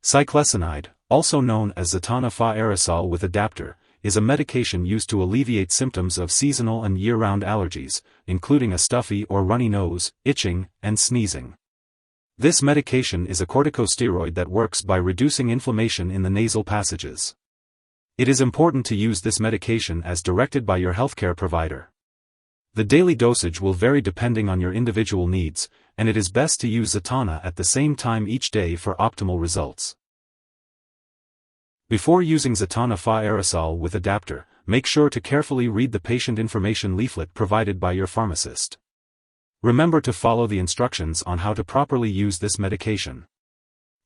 Ciclesonide, also known as Zetonna Hfa Aerosol with adapter, is a medication used to alleviate symptoms of seasonal and year-round allergies, including a stuffy or runny nose, itching, and sneezing. This medication is a corticosteroid that works by reducing inflammation in the nasal passages. It is important to use this medication as directed by your healthcare provider. The daily dosage will vary depending on your individual needs, and it is best to use Zetonna at the same time each day for optimal results. Before using Zetonna Hfa Aerosol with adapter, make sure to carefully read the patient information leaflet provided by your pharmacist. Remember to follow the instructions on how to properly use this medication.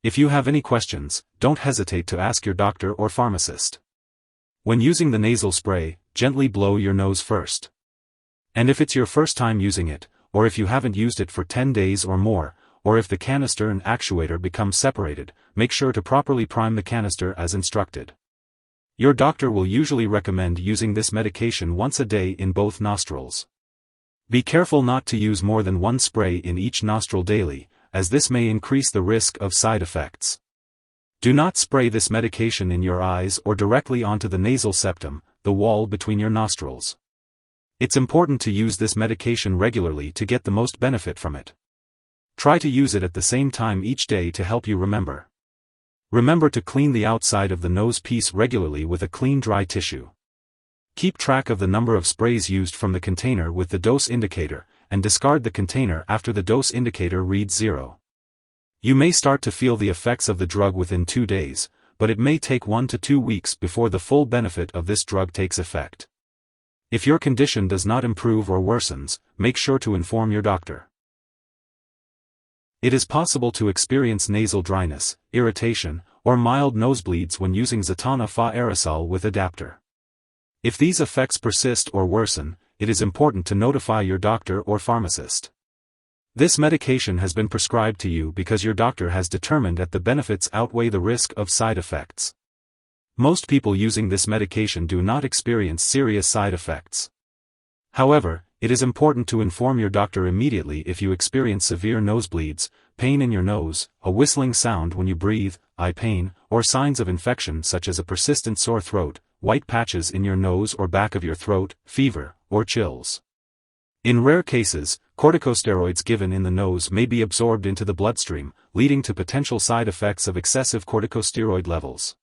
If you have any questions, don't hesitate to ask your doctor or pharmacist. When using the nasal spray, gently blow your nose first. And if it's your first time using it, or if you haven't used it for 10 days or more, or if the canister and actuator become separated, make sure to properly prime the canister as instructed. Your doctor will usually recommend using this medication once a day in both nostrils. Be careful not to use more than one spray in each nostril daily, as this may increase the risk of side effects. Do not spray this medication in your eyes or directly onto the nasal septum, the wall between your nostrils. It's important to use this medication regularly to get the most benefit from it. Try to use it at the same time each day to help you remember. Remember to clean the outside of the nose piece regularly with a clean dry tissue. Keep track of the number of sprays used from the container with the dose indicator, and discard the container after the dose indicator reads 0. You may start to feel the effects of the drug within 2 days, but it may take 1 to 2 weeks before the full benefit of this drug takes effect. If your condition does not improve or worsens, make sure to inform your doctor. It is possible to experience nasal dryness, irritation, or mild nosebleeds when using Zetonna Hfa Aerosol with adapter. If these effects persist or worsen, it is important to notify your doctor or pharmacist. This medication has been prescribed to you because your doctor has determined that the benefits outweigh the risk of side effects. Most people using this medication do not experience serious side effects. However, it is important to inform your doctor immediately if you experience severe nosebleeds, pain in your nose, a whistling sound when you breathe, eye pain, or signs of infection such as a persistent sore throat, white patches in your nose or back of your throat, fever, or chills. In rare cases, corticosteroids given in the nose may be absorbed into the bloodstream, leading to potential side effects of excessive corticosteroid levels.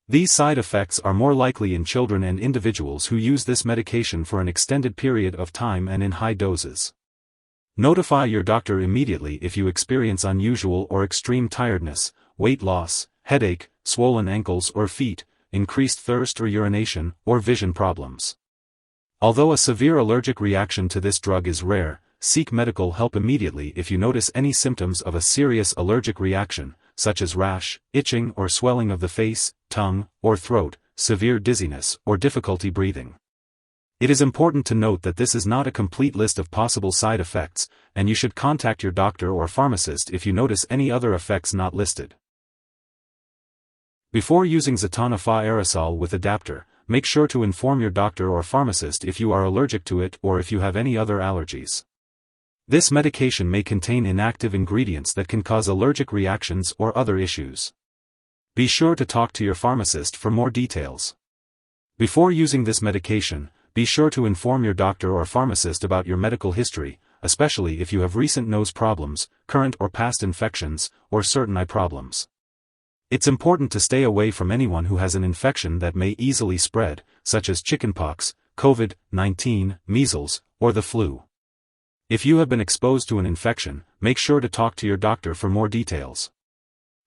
These side effects are more likely in children and individuals who use this medication for an extended period of time and in high doses. Notify your doctor immediately if you experience unusual or extreme tiredness, weight loss, headache, swollen ankles or feet, increased thirst or urination, or vision problems. Although a severe allergic reaction to this drug is rare, seek medical help immediately if you notice any symptoms of a serious allergic reaction, such as rash, itching or swelling of the face, tongue, or throat, severe dizziness, or difficulty breathing. It is important to note that this is not a complete list of possible side effects, and you should contact your doctor or pharmacist if you notice any other effects not listed. Before using Zetonna Hfa Aerosol with adapter, make sure to inform your doctor or pharmacist if you are allergic to it or if you have any other allergies. This medication may contain inactive ingredients that can cause allergic reactions or other issues. Be sure to talk to your pharmacist for more details. Before using this medication, be sure to inform your doctor or pharmacist about your medical history, especially if you have recent nose problems, current or past infections, or certain eye problems. It's important to stay away from anyone who has an infection that may easily spread, such as chickenpox, COVID-19, measles, or the flu. If you have been exposed to an infection, make sure to talk to your doctor for more details.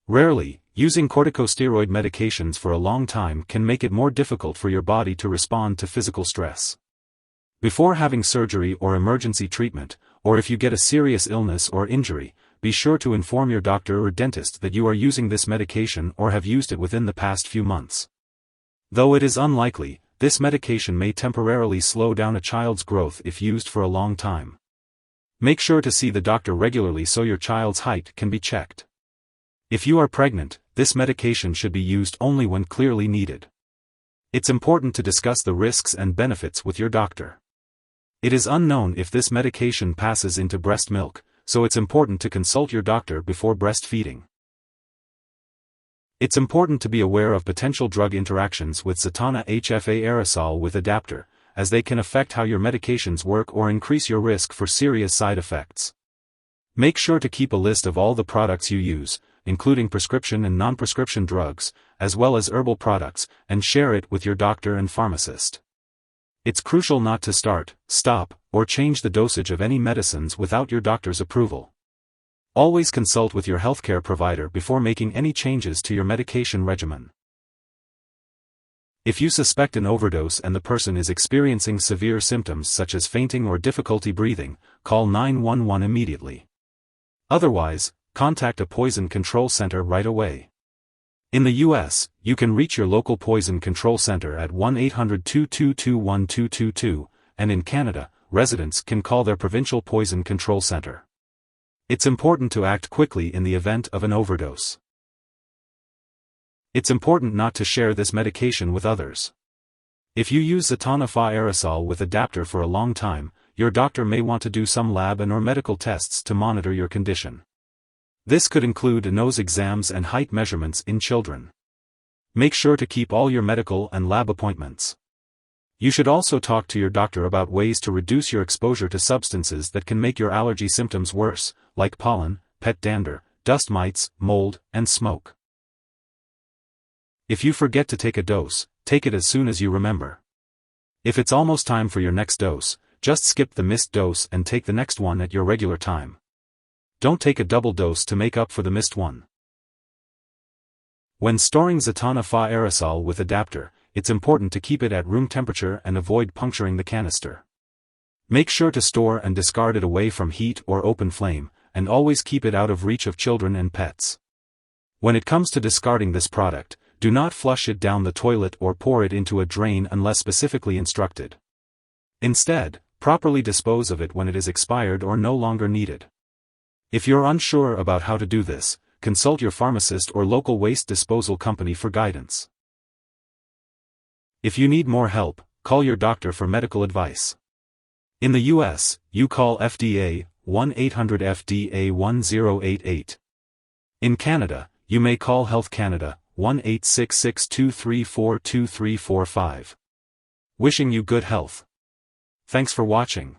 Rarely, using corticosteroid medications for a long time can make it more difficult for your body to respond to physical stress. Before having surgery or emergency treatment, or if you get a serious illness or injury, be sure to inform your doctor or dentist that you are using this medication or have used it within the past few months. Though it is unlikely, this medication may temporarily slow down a child's growth if used for a long time. Make sure to see the doctor regularly so your child's height can be checked. If you are pregnant, this medication should be used only when clearly needed. It's important to discuss the risks and benefits with your doctor. It is unknown if this medication passes into breast milk, so it's important to consult your doctor before breastfeeding. It's important to be aware of potential drug interactions with Zetonna Hfa Aerosol with adapter, as they can affect how your medications work or increase your risk for serious side effects. Make sure to keep a list of all the products you use, including prescription and non-prescription drugs, as well as herbal products, and share it with your doctor and pharmacist. It's crucial not to start, stop, or change the dosage of any medicines without your doctor's approval. Always consult with your healthcare provider before making any changes to your medication regimen. If you suspect an overdose and the person is experiencing severe symptoms such as fainting or difficulty breathing, call 911 immediately. Otherwise, contact a poison control center right away. In the U.S., you can reach your local poison control center at 1-800-222-1222, and in Canada, residents can call their provincial poison control center. It's important to act quickly in the event of an overdose. It's important not to share this medication with others. If you use Zetonna Hfa Aerosol with adapter for a long time, your doctor may want to do some lab and/or medical tests to monitor your condition. This could include nose exams and height measurements in children. Make sure to keep all your medical and lab appointments. You should also talk to your doctor about ways to reduce your exposure to substances that can make your allergy symptoms worse, like pollen, pet dander, dust mites, mold, and smoke. If you forget to take a dose, take it as soon as you remember. If it's almost time for your next dose, just skip the missed dose and take the next one at your regular time. Don't take a double dose to make up for the missed one. When storing Zetonna Hfa Aerosol with adapter, it's important to keep it at room temperature and avoid puncturing the canister. Make sure to store and discard it away from heat or open flame, and always keep it out of reach of children and pets. When it comes to discarding this product, do not flush it down the toilet or pour it into a drain unless specifically instructed. Instead, properly dispose of it when it is expired or no longer needed. If you're unsure about how to do this, consult your pharmacist or local waste disposal company for guidance. If you need more help, call your doctor for medical advice. In the U.S., you call FDA, 1-800-FDA-1088. In Canada, you may call Health Canada, 1-866-234-2345. Wishing you good health. Thanks for watching.